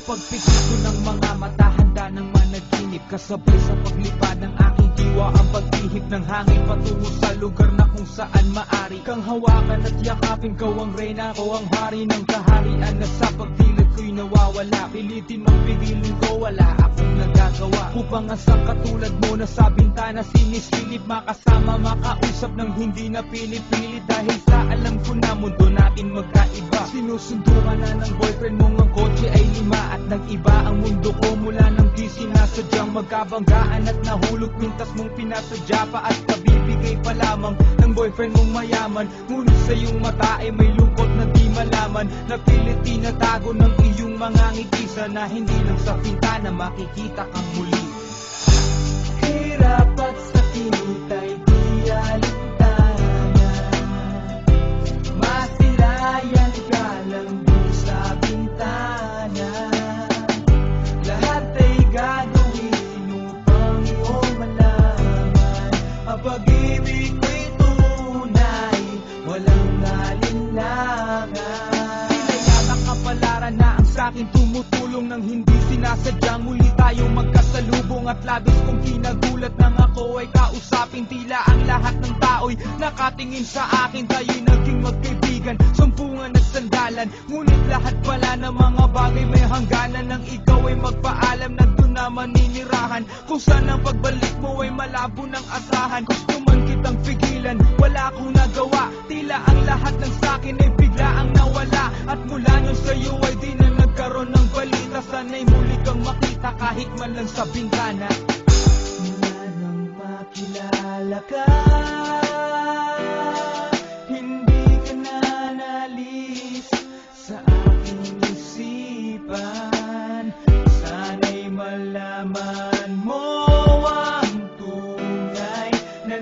pagpikit ko ng mga mata, handa ng managinip. Kasabay sa paglipad ng aking diwa, ang pag-ihip ng hangin patungo sa lugar na kung saan maari kang hawakan at yakapin. Kau ang reyna, ko ang hari ng kaharian na sa pagdilid ko'y nawawala. Pilitin mong pigilin ko, wala akong nagagawa upang ang katulad mo na sa bintana sinisilip, makasama, makausap ng hindi na pili-pili. Dahil sa alam ko na mundo natin magkaiba. Sinusundo ka na ng boyfriend mong ang kotse ay 5 at nag-iba ang mundo ko mula nang di sinasadyang magkabanggaan at nahulog mintas mong pinasadya pa at kabibigay pa lamang ng boyfriend mong mayaman. Ngunit sa iyong mata ay may lungkot na di malaman, napilit tinatago ng iyong mga ngitisa na hindi lang sa pintana makikita kang muli. Hirap at sakit ay di alintana, masilayan ka lang doon sa bintana. Lahat ay gagawin upang iyong malaman ang pag-ibig ko'y tunay, walang alinlangan. Pinayata kapalaran na ang sa'kin tumutulong nang hindi sinasadyang muli tayong magkasalubong. At labis kong kinagulat nang ako ay kausapin, tila ang lahat ng tao'y nakatingin sa akin. Tayo'y naging magkaibigan, sumpungan at sandalan, ngunit lahat pala ng mga bagay may hangganan. Nang ikaw ay magpaalam na doon na maninirahan, kung saan ang pagbalik mo ay malabo ng asahan. Gusto man kitang pigilan, wala akong nagawa, tila ang lahat ng sakin ay bigla ang nawala. At mula nun sa'yo ay di na nagkaroon ng balita, sana'y muli kang makita kahit man lang sa bintana. Mula nang makilala ka, hindi ka na nalis sa aking isipan. Sana'y malaman mo ang tunay na